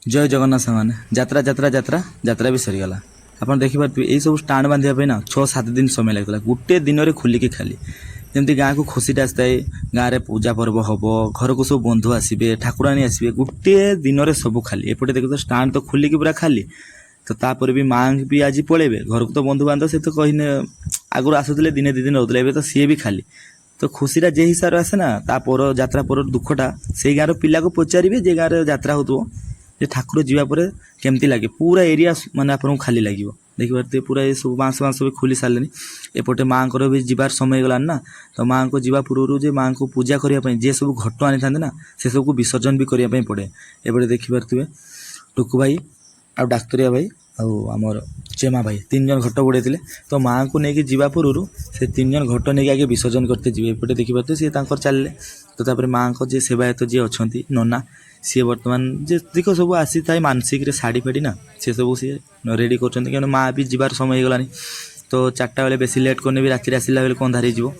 जय जगन्नाथ सामान यात्रा यात्रा यात्रा यात्रा भी सरीगला आप देखिपे यही सब स्टाण बांधा ना 6-7 दिन समय लगता गोटे दिन में खोलिकी खाली जमी गाँव को खुशी आसता है गाँव में पूजा पर्व हम घर को सब बंधु आसवे ठाकुराणी आसवे गोटे दिन में सब खाली एपटे देख तो स्टाण तो खोलिकी पूरा खाली तो तापर भी माँ भी आज पलैबे घर को तो बंधु बांधव से तो कही आगुरी आसुले दिने 2 दिन रोते तो सी भी खाली तो खुशीटा जे हिसाब से आसे ना तापर यात्रा पर दुखटा से गाँव पिला को पचारे जे गाँव यात्रा हो ठाकुर जावापर केमती लगे पूरा एरिया माने आपको खाली लगे देखिए पूरा ये सब बाँस बाँस भी खोली सारे एपटे माँ को भी जीवार समय गलान ना तो माँ को जीवा पूर्व जे माँ को पूजा करने जे सब घट आनी था ना से सबको विसर्जन भी करने पड़े एपटे देखिपे टुकु भाई आ डाक्तरिया भाई आमर चेमा भाई 3 जन घट बुड़े तो माँ को लेकिन जीवा पूर्व से 3 जन घट नहीं आगे विसर्जन करते जी एपटे देखिपे सी चलले तो माँ को जी सेवायत जी अच्छा नना सी बर्तमान जे दिख सब आसी था मानसिक शाढ़ी फाड़ी ना सी सब सी रेडी कर माँ भी जीवार समय गलानी तो 4टा बेले बेसी लेट करने भी राति आसला बेले अंधार हो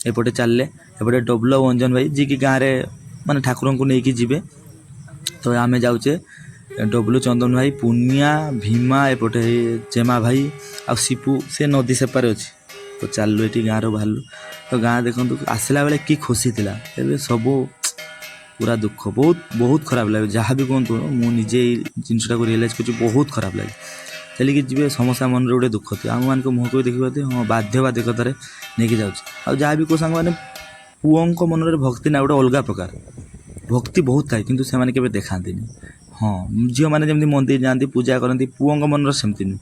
एपटे चलले एपटे डब्लू अंजन भाई जी कि गाँव में माने ठाकुर को लेकिन जीवे तो आम जाऊे डब्लू चंदन भाई पुनिया भीमा एपटे चेमा भाई आ सीपू से नदी सेपार अच्छी तो चलू ये गाँव बाहर तो गाँ देखो आसला बेले कि खुशी थी सब पूरा दुख बहुत बहुत खराब लगे जहाँ भी कहतु मुझे जिनटा को रियलाइज कर बहुत खराब लगे चलिए जी समस्या मन में गोटे दुख थी आम मान मुँह को देखिए हाँ बाध्य बाध्यकतार नहीं जाऊँ जहाँ भी कौ सांग मैंने पुओं मन में भक्ति ना गोटे अलग प्रकार भक्ति बहुत थाए कि से देखाती हाँ झील मैंने जमी मंदिर जाती पूजा करती पुओं मन सेमती नुह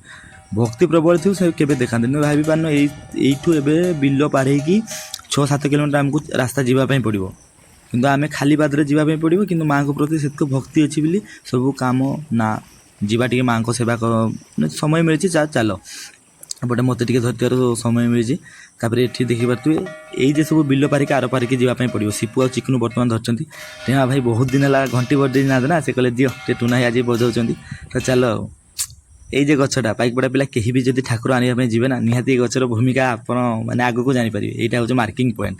भक्ति प्रबल थी से केवे देखाती भाभी पारन यू एवं बिल पारे 6-7 किलोमीटर आमको रास्ता जावाई पड़ो किंतु आमे खाली बादरे जीवाई पड़ो कि माँ को प्रति से भक्ति अच्छी बोली सब काम ना जीवा टी माँ को सेवा समय मिली चल एपटे मत धरतीर समय मिली ये देखिपे ये सब बिल पारिक आर पारिक जावाई पड़ो सीपू और चिकनू बर्तमान धरती टेमा भाई बहुत दिन है घंटी बड़ी ना ना से कहले दियो टे टुना आज बजाऊँ तो चल ये गछटा पाइकपड़ा पिला कहीं भी जब ठाकुर आने जी ना निहाती गचर भूमिका आप मैंने आग को जापर यहाँ हूँ मार्किंग पॉइंट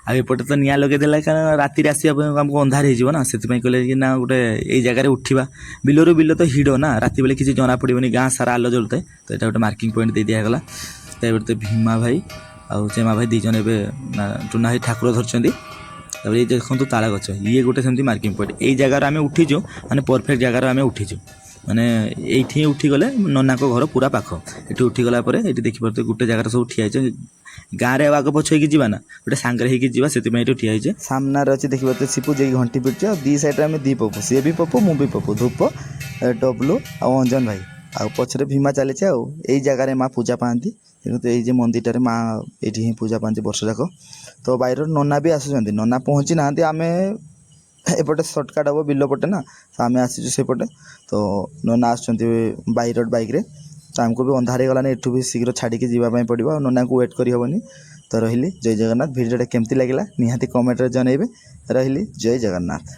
आउटे तो निआ लगेदेला कारण राति आमको अंधार हो ना से कहले कि ना गोटे ये जगह उठा बिलरू बिल तो हिड़ ना राति बेले किसी जना पड़ोनी गाँ सारा आलो जलुए तो यहाँ गोटे मार्किंग पॉइंट दे दिगला तो ये भीमा भाई आउ चेमा भाई 2 जन एवं टुना भाई ठाकुर धरती ये देखो ताला गच ये गोटे सेमती मार्किंग पॉइंट यही जगार आम उठीचु माने परफेक्ट जगार आम उठीचु माने ये उठीगले नना को घर पूरा पाख ये उठीगला ये देखिए गोटे जगार सब ठिया गाँव में आग पछ होगी जीवा ना गोटे सांगे होगी से ठिया सामने अच्छे देखिए सीपू जी घंटी पिटुचे और 2 साइड में 2 पपु सी भी पपु मु भी पपु धूप डब्लू आ अंजन भाई आ पछरे भीमा चली यही जगह माँ पूजा पाती तो ये मंदिर माँ ये ही पूजा पाती वर्ष जाक तो बाहर नना भी आसुँच नना पहुँची ना आम एपटे सर्टकट हम बिल पटे ना तो आम आसीचु सेपटे तो नना आसुँच बाई रोड बाइक रे तो आमको भी अंधार गलानी एठू भी शीघ्र छाड़ी जावाई पड़ो नना को वेट करहबनी तो रही जय जगन्नाथ भिडियोटा केमती लगे निहाती कमेंट जनइबे रही जय जगन्नाथ।